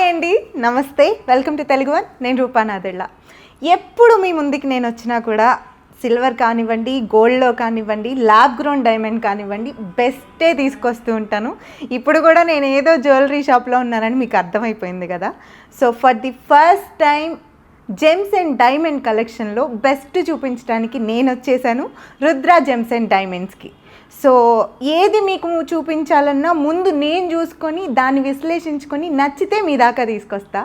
Hi అండి, నమస్తే, welcome to Telugu one. నేను రూపానాథళ్ళ. ఎప్పుడు మీ ముందుకి నేను వచ్చినా కూడా సిల్వర్ కానివ్వండి, గోల్డ్లో కానివ్వండి, ల్యాబ్ గ్రోన్ డైమండ్ కానివ్వండి, బెస్టే తీసుకొస్తూ ఉంటాను. ఇప్పుడు కూడా నేను ఏదో జ్యువెలరీ షాప్లో ఉన్నానని మీకు అర్థమైపోయింది కదా. So for the first time gems and diamond కలెక్షన్లో బెస్ట్ చూపించడానికి నేను వచ్చేసాను రుద్ర జెమ్స్ అండ్ డైమండ్స్కి. సో ఏది మీకు చూపించాలన్నా ముందు నేను చూసుకొని దాన్ని విశ్లేషించుకొని నచ్చితే మీ దాకా తీసుకొస్తా.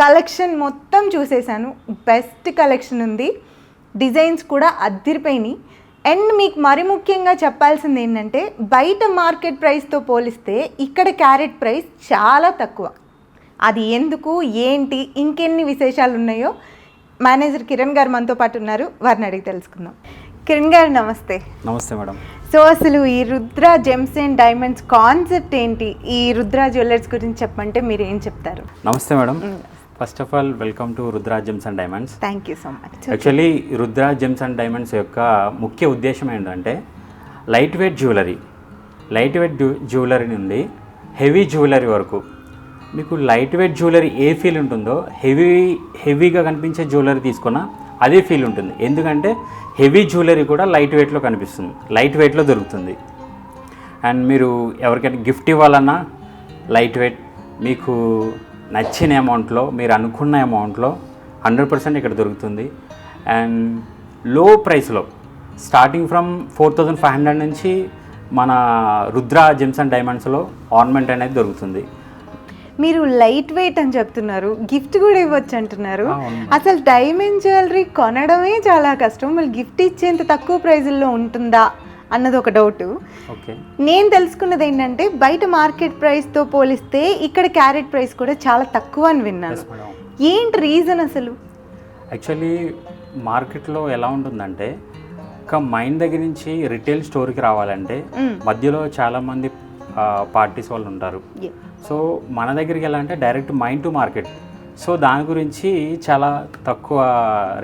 కలెక్షన్ మొత్తం చూసేసాను, బెస్ట్ కలెక్షన్ ఉంది, డిజైన్స్ కూడా అద్దిరిపోయినాయి. అండ్ మీకు మరి ముఖ్యంగా చెప్పాల్సింది ఏంటంటే బయట మార్కెట్ ప్రైస్తో పోలిస్తే ఇక్కడ క్యారెట్ ప్రైస్ చాలా తక్కువ. అది ఎందుకు, ఏంటి, ఇంకెన్ని విశేషాలు ఉన్నాయో మేనేజర్ కిరణ్ గారు మనతో పాటు ఉన్నారు, వారిని అడిగి తెలుసుకుందాం. కిరణ్ గారు నమస్తే. నమస్తే మేడం. సో అసలు ఈ Rudra gems and diamonds concept ఏంటి, ఈ రుద్ర జ్యువెలర్స్ గురించి చెప్పమంటే మీరు ఏం చెప్తారు? నమస్తే madam. First of all welcome to Rudra gems and diamonds. Thank you so much. Actually Rudra gems and diamonds యొక్క ముఖ్య ఉద్దేశం ఏంటంటే లైట్ వెయిట్ జ్యువెలరీ నుండి హెవీ జ్యువెలరీ వరకు మీకు లైట్ వెయిట్ జ్యువెలరీ ఏ ఫీల్ ఉంటుందో హెవీగా కనిపించే జ్యువెలరీ తీసుకున్నా అదే ఫీల్ ఉంటుంది. ఎందుకంటే హెవీ జ్యువెలరీ కూడా లైట్ వెయిట్లో కనిపిస్తుంది, లైట్ వెయిట్లో దొరుకుతుంది. అండ్ మీరు ఎవరికైనా గిఫ్ట్ ఇవ్వాలన్నా లైట్ వెయిట్, మీకు నచ్చిన అమౌంట్లో మీరు అనుకున్న అమౌంట్లో 100% ఇక్కడ దొరుకుతుంది. అండ్ లో ప్రైస్లో స్టార్టింగ్ ఫ్రమ్ 4500 నుంచి మన రుద్ర జెమ్స్ అండ్ డైమండ్స్లో ఆర్నమెంట్ అనేది దొరుకుతుంది. మీరు లైట్ వెయిట్ అని చెప్తున్నారు, గిఫ్ట్ కూడా ఇవ్వచ్చు అంటున్నారు. అసలు డైమండ్ జ్యువెలరీ కొనడమే చాలా కష్టం, మళ్ళీ గిఫ్ట్ ఇచ్చేంత తక్కువ ప్రైజుల్లో ఉంటుందా అన్నది ఒక డౌట్. నేను తెలుసుకున్నది ఏంటంటే బయట మార్కెట్ ప్రైస్తో పోలిస్తే ఇక్కడ క్యారెట్ ప్రైస్ కూడా చాలా తక్కువ అని విన్నాను. ఏంటి రీజన్ అసలు? యాక్చువల్లీ మార్కెట్లో ఎలా ఉంటుందంటే ఒక మైండ్ దగ్గర నుంచి రిటైల్ స్టోర్కి రావాలంటే మధ్యలో చాలామంది పార్టీస్ వాళ్ళు ఉంటారు. సో మన దగ్గరికి ఎలా అంటే direct mind to market. So దాని గురించి చాలా తక్కువ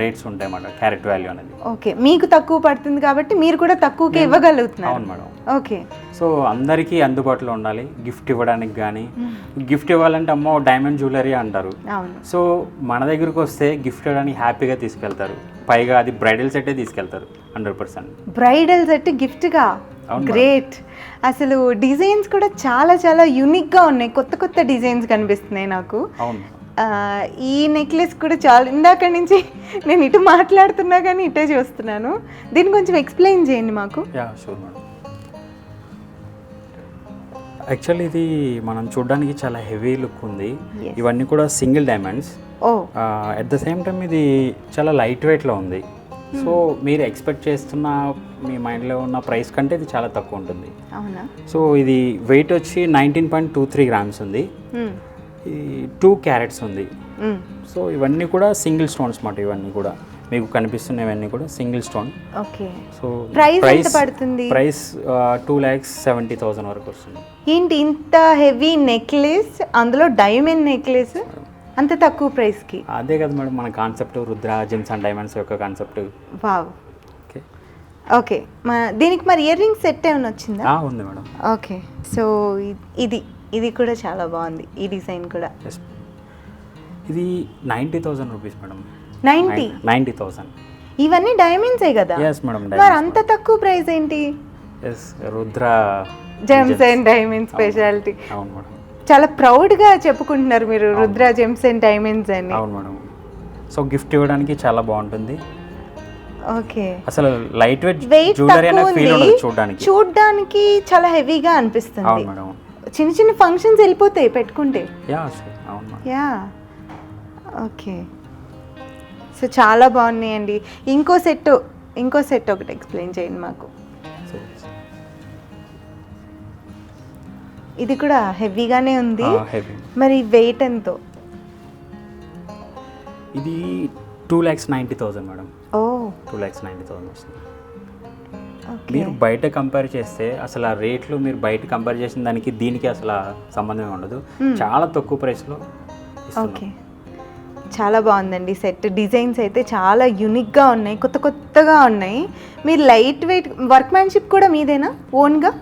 రేట్స్ ఉంటాయి అన్నమాట క్యారెట్ వాల్యూ అనేది. ఓకే, మీకు తక్కువ పడుతుంది కాబట్టి మీరు కూడా తక్కువకి ఇవ్వగలుగుతున్నారు. అవును మేడం. ఓకే, సో అందరికీ అందుబాటులో ఉండాలి. గిఫ్ట్ ఇవ్వడానికి కానీ, గిఫ్ట్ ఇవ్వాలంటే అమ్మో డైమండ్ జ్యువెలరీ అంటారు. సో మన దగ్గరకు వస్తే గిఫ్ట్ ఇవ్వడానికి హ్యాపీగా తీసుకెళ్తారు. పైగా అది బ్రైడల్ సెట్టే తీసుకెళ్తారు 100%. బ్రైడల్ సెట్ గిఫ్ట్గా? గ్రేట్. అసలు డిజైన్స్ కూడా చాలా చాలా యూనిక్గా ఉన్నాయి, కొత్త కొత్త డిజైన్స్ కనిపిస్తున్నాయి నాకు. అవును. ఈ నెక్లెస్ కూడా చాలా, ఇందాక నుంచి నేను ఇటు మాట్లాడుతున్నా కానీ ఇటే చూస్తున్నాను. దీన్ని కొంచెం ఎక్స్ప్లెయిన్ చేయండి మాకు. Sure madam. యాక్చువల్లీ ఇది మనం చూడడానికి చాలా హెవీ లుక్ ఉంది. ఇవన్నీ కూడా single diamonds. At the same time ఇది చాలా లైట్ వెయిట్లో ఉంది. సో మీరు ఎక్స్పెక్ట్ చేస్తున్న మీ మైండ్లో ఉన్న ప్రైస్ కంటే ఇది చాలా తక్కువ ఉంటుంది. అవునా? సో ఇది వెయిట్ వచ్చి 19.23 గ్రామ్స్ ఉంది. 2 క్యారెట్స్ ఉంది. సో ఇవన్నీ కూడా సింగిల్ స్టోన్స్ మాట. ఇవన్నీ కూడా మీకు కనిపిస్తున్నవన్నీ కూడా single stone. Okay. So price పడుతుంది? ప్రైస్ 2,70,000 వరకు వస్తుంది. ఏంటి ఇంత హెవీ నెక్లెస్, అందులో డైమండ్ నెక్లెస్ అంత తక్కువ ప్రైస్కి? అదే కదా మేడం మన concept, Rudra gems and diamonds యొక్క కాన్సెప్ట్. వావ్. ఓకే, దీనికి మరి ఇయర్ రింగ్ సెట్ ఏమైనా వచ్చిందా? ఉంది మేడం. ఓకే. సో ఇది కూడా చాలా బాగుంది, ఈ డిజైన్ కూడా. ఇది 90,000 రూపీస్ మేడం. 90,000. ఇవన్నీ డైమండ్సే కదా? Yes madam. మరి అంత తక్కువ ప్రైస్ ఏంటి? Yes, Rudra gems and diamonds speciality. అవును మేడం. చాలా ప్రౌడ్గా చెప్పుకుంటున్నారు మీరు రుద్ర జెమ్స్ అండ్ డైమండ్స్ అని. అవును మేడం. సో గిఫ్ట్ ఇవ్వడానికి చాలా బాగుంటుంది. ఓకే. అసలు లైట్ వెయిట్ జ్యువెలరీ అనే ఫీల్ ఉంటుంది, చూడడానికి చాలా హెవీగా అనిపిస్తుంది. అవును మేడం. చిన్న చిన్న ఫంక్షన్స్ వెళ్ళిపోతాయి పెట్టుకుంటే. అవును. ఓకే. సో చాలా బాగున్నాయండి. ఇంకో సెట్ ఒకటి ఎక్స్ప్లెయిన్ చేయండి మాకు. ఇది కూడా హెవీగానే ఉంది. మరి వెయిట్ ఎంతో? ఇది 2,90,000 మేడం. 2,90,000 వస్తుంది. మీరు బయట కంపేర్ చేస్తే అసలు ఆ రేట్లు మీరు బయట కంపేర్ చేసిన దానికి దీనికి అసలు సంబంధమే ఉండదు. చాలా తక్కువ ప్రైస్లో. ఓకే, చాలా బాగుందండి సెట్. డిజైన్స్ అయితే చాలా యూనిక్గా ఉన్నాయి, కొత్త కొత్తగా ఉన్నాయి. మీరు లైట్ వెయిట్ వర్క్మ్యాన్షిప్ కూడా మీదేనా ఓన్గా?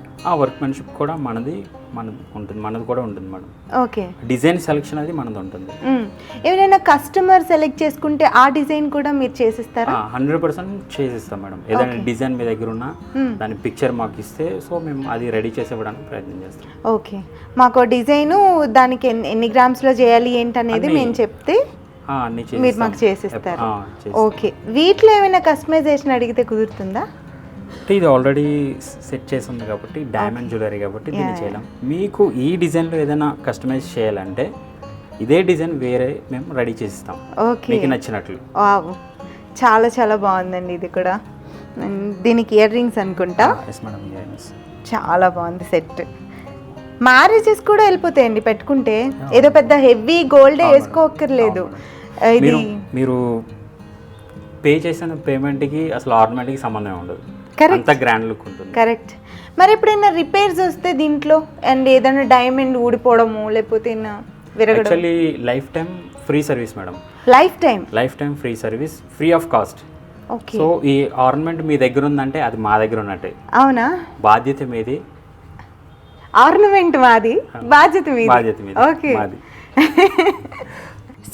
వర్క్మెన్షిప్ కూడా మనది ఉంటుంది, మనది కూడా ఉంటుంది మేడం. ఓకే. డిజైన్ సెలెక్షన్ అది మనది ఉంటుంది. ఎవరైనా కస్టమర్ సెలెక్ట్ చేసుకుంటే ఆ డిజైన్ కూడా మీరు చేసిస్తారా? 100% చేసిస్తాం మేడం. ఏదైనా డిజైన్ మీ దగ్గర ఉన్నా దాని పిక్చర్ మాకు ఇస్తే సో మేము అది రెడీ చేసి ఇవ్వడానికి ప్రయత్నం చేస్తాం. ఓకే. మాకు డిజైను దానికి ఎన్ని గ్రామ్స్లో చేయాలి ఏంటనేది మేము చెప్తే మీరు మాకు చేసిస్తారు. ఓకే. వీటిలో ఏమైనా కస్టమైజేషన్ అడిగితే కుదురుతుందా? ఇది ఆల్రెడీ సెట్ చేసి ఉంది కాబట్టి డైమండ్ జ్యువెలరీ కాబట్టి దీన్ని చేయలేం. మీకు ఈ డిజైన్లో ఏదైనా కస్టమైజ్ చేయాలంటే ఇదే డిజైన్ వేరే మేము రెడీ చేసిస్తాం. ఓకే. మీకు నచ్చినట్లు. చాలా చాలా బాగుందండి ఇది కూడా. దీనికి ఇయర్ రింగ్స్ అనుకుంటా. ఎస్ మేడం, ఇయర్ రింగ్స్ చాలా బాగుంది సెట్. మ్యారేజెస్ కూడా వెళ్ళిపోతాయండి పెట్టుకుంటే, ఏదో పెద్ద హెవీ గోల్డే వేసుకోక్కర్లేదు. ఇది మీరు పే చేసిన పేమెంట్కి అసలు ఆర్నమెంట్కి సంబంధం ఉండదు. అంత గ్రాండ్ లుక్ ఉంటుంది. కరెక్ట్. మరి ఎప్పుడైనా రిపేర్స్ వస్తే దీంట్లో అండ్ ఏదైనా డైమండ్ ఊడిపోవడము లేకపోతే విరగడం? Actually life time free service madam. Life time free service, free of cost. Okay. So ఈ ఆర్నమెంట్ మీ దగ్గర ఉందంటే అది మా దగ్గర ఉన్నట్టే. అవునా? బాధ్యత మీది. ఆర్నమెంట్ మాది, బాధ్యత మీది. ఓకే.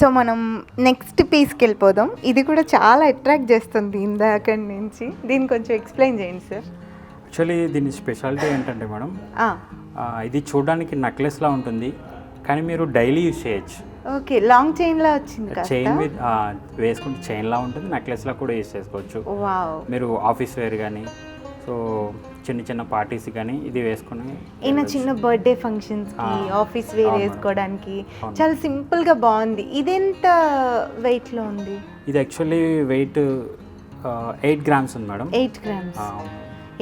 సో మనం నెక్స్ట్ పీస్కి వెళ్ళిపోదాం. ఇది కూడా చాలా అట్రాక్ట్ చేస్తుంది ఇందాకడి నుంచి. దీన్ని కొంచెం ఎక్స్ప్లెయిన్ చేయండి సార్. యాక్చువల్లీ దీని స్పెషాలిటీ ఏంటంటే మేడం, ఇది చూడడానికి నెక్లెస్లా ఉంటుంది కానీ మీరు డైలీ యూజ్ చేయొచ్చు. ఓకే. లాంగ్ చైన్లా వచ్చింది. చైన్ మీద వేసుకుంటే చైన్లా ఉంటుంది, నెక్లెస్లా కూడా యూజ్ చేసుకోవచ్చు. మీరు ఆఫీస్ వేర్ కానీ సో చిన్న చిన్న పార్టీస్ కానీ ఇది వేసుకుని ఈయన చిన్న బర్త్డే ఫంక్షన్స్కి ఆఫీస్ వేర్ వేసుకోవడానికి చాలా సింపుల్గా బాగుంది. ఇది ఎంత వెయిట్లో ఉంది? ఇది యాక్చువల్లీ వెయిట్ 8 grams ఉంది మేడం. 8 grams.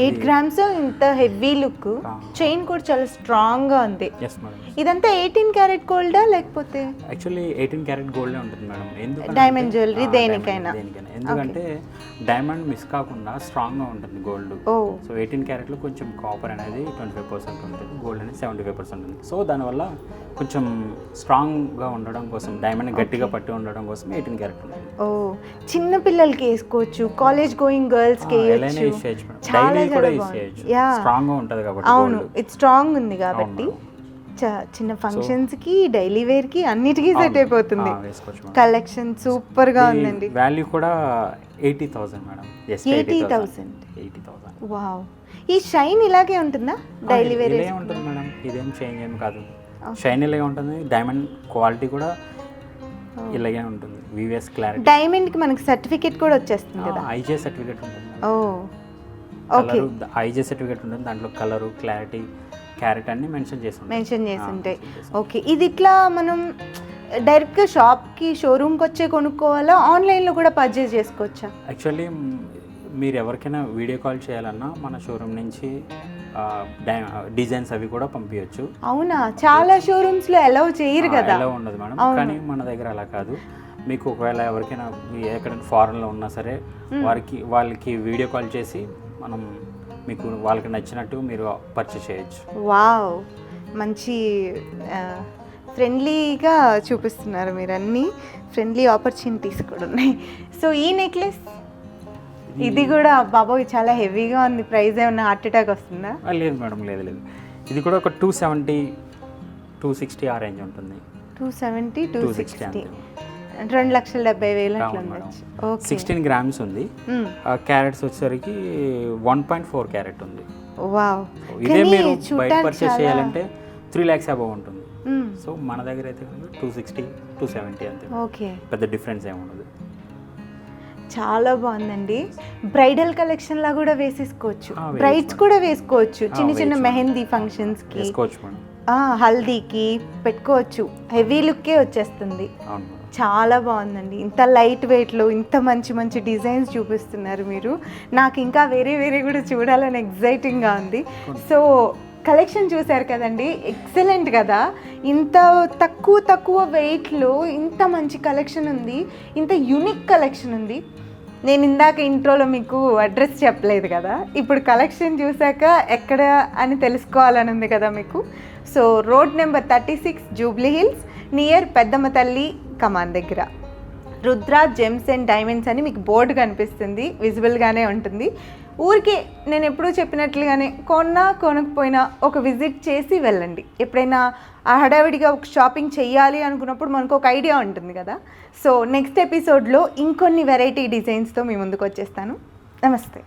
8 grams. ఇంత హెవీ లుక్. చైన్ కూడా చాలా స్ట్రాంగ్గా ఉంది. ఇదంతా 18 క్యారెట్ గోల్డా లేకపోతే? యాక్చువల్లీ 18 క్యారెట్ గోల్డే ఉంటుంది మేడం. ఎందుకంటే డైమండ్ జ్యువెలరీ దేనికైనా ఎందుకంటే డైమండ్ మిస్ కాకుండా స్ట్రాంగ్గా ఉంటుంది గోల్డ్. సో 18 క్యారెట్లో కొంచెం కాపర్ అనేది 25% ఉంటుంది, గోల్డ్ అనేది 75% ఉంది. సో దానివల్ల కొంచెం స్ట్రాంగ్గా ఉండడం కోసం, డైమండ్ గట్టిగా పట్టి ఉండడం కోసం 18 క్యారెట్ ఉంటుంది. చిన్న పిల్లలకి వేసుకోవచ్చు, కాలేజ్ గోయింగ్ గర్ల్స్కి వేయచ్చు, చాలా కూడా యూస్ చేయొచ్చు. స్ట్రాంగ్గా ఉంటుంది కాబట్టి. అవును, ఇది స్ట్రాంగ్ ఉంది కాబట్టి చిన్న ఫంక్షన్స్కి డైలీ వేర్కి అన్నిటికీ సెట్ అయిపోతుంది. కలెక్షన్ సూపర్గా ఉందండి. వాల్యూ కూడా 80,000 మేడం. 80,000. వావ్. ఈ షైన్ ఇలాగే ఉంటుందా డైలీ వేర్? ఇలాగే ఉంటుంది మేడం, ఇదేం చేంజ్ ఏం కాదు. షైన్ ఇలాగే ఉంటుంది. డైమండ్ క్వాలిటీ కూడా ఇలాగే ఉంటుంది. VVS clarity. డైమండ్కి మనకి సర్టిఫికేట్ కూడా వచ్చేస్తుంది కదా? ఐజే సర్టిఫికేట్ ఉంటుంది. ఓకే. ఐజే సర్టిఫికేట్ ఉంటుంది, దాంట్లో కలరు, క్లారిటీ, క్యారెట్ అన్ని మెన్షన్ చేసి ఉంటాయి. ఓకే. ఇది ఇట్లా మనం డైరెక్ట్గా షాప్కి షోరూమ్కి వచ్చే కొనుక్కోవాలా, ఆన్లైన్లో కూడా పర్చేజ్ చేసుకోవచ్చా? యాక్చువల్లీ మీరు ఎవరికైనా వీడియో కాల్ చేయాలన్నా మన షోరూమ్ నుంచి డిజైన్స్ అవి కూడా పంపించచ్చు. అవునా? చాలా షోరూమ్స్లో అలౌ చేయరు కదా? అలౌ ఉండదు మేడం, కానీ మన దగ్గర అలా కాదు. మీకు ఒకవేళ ఎవరికైనా ఎక్కడైనా ఫారెన్లో ఉన్నా సరే వాళ్ళకి వీడియో కాల్ చేసి మనం మీకు వాళ్ళకి నచ్చినట్టు మీరు పర్చేస్ చేయొచ్చు. వావ్, మంచి ఫ్రెండ్లీగా చూపిస్తున్నారు మీరు. అన్నీ ఫ్రెండ్లీ ఆపర్చునిటీస్ కూడా ఉన్నాయి. సో ఈ నెక్లెస్ ఇది కూడా బాబోయ్ చాలా హెవీగా ఉంది. ప్రైస్ ఏమన్నా హార్ట్ అటాక్ వస్తుందా? లేదు మేడం, లేదు. ఇది కూడా ఒక 270, 260 ఆ రేంజ్ ఉంటుంది. 270, 260, 2,70,000 అట్లా ఉండొచ్చు. 16 grams ఉంది. క్యారెట్స్ వచ్చేసరికి 1.4 క్యారెట్ ఉంది. వావ్. ఇదే మీరు బయట పర్చేస్ చేయాలంటే 3 lakhs అబౌవ్ ఉంటుంది. సో మన దగ్గర అయితే 260, 270 అంతే. ఓకే. పెద్ద డిఫరెన్స్ ఏమి ఉండదు. చాలా బాగుందండి. బ్రైడల్ కలెక్షన్ లా కూడా వేసేసుకోవచ్చు, బ్రైడ్స్ కూడా వేసుకోవచ్చు. చిన్న చిన్న మెహందీ ఫంక్షన్స్కి, హల్దీకి పెట్టుకోవచ్చు. హెవీ లుక్కే వచ్చేస్తుంది. చాలా బాగుందండి. ఇంత లైట్ వెయిట్లో ఇంత మంచి మంచి డిజైన్స్ చూపిస్తున్నారు మీరు. నాకు ఇంకా వేరే కూడా చూడాలని ఎగ్జైటింగ్గా ఉంది. సో కలెక్షన్ చూశారు కదండి, ఎక్సలెంట్ కదా. ఇంత తక్కువ వెయిట్లో ఇంత మంచి కలెక్షన్ ఉంది, ఇంత యూనిక్ కలెక్షన్ ఉంది. నేను ఇందాక ఇంట్రోలో మీకు అడ్రస్ చెప్పలేదు కదా, ఇప్పుడు కలెక్షన్ చూశాక ఎక్కడ అని తెలుసుకోవాలని ఉంది కదా మీకు. So road number 36 Jubilee hills near పెద్దమ్మ తల్లి కమాన్ దగ్గర రుద్ర జెమ్స్ అండ్ డైమండ్స్ అని మీకు బోర్డు కనిపిస్తుంది, విజిబుల్గానే ఉంటుంది. ఊరికే నేను ఎప్పుడూ చెప్పినట్లుగానే కొనకపోయినా ఒక విజిట్ చేసి వెళ్ళండి. ఎప్పుడైనా ఆ హడావిడిగా ఒక షాపింగ్ చేయాలి అనుకున్నప్పుడు మనకు ఒక ఐడియా ఉంటుంది కదా. సో నెక్స్ట్ ఎపిసోడ్లో ఇంకొన్ని వెరైటీ డిజైన్స్తో మీ ముందుకు వచ్చేస్తాను. నమస్తే.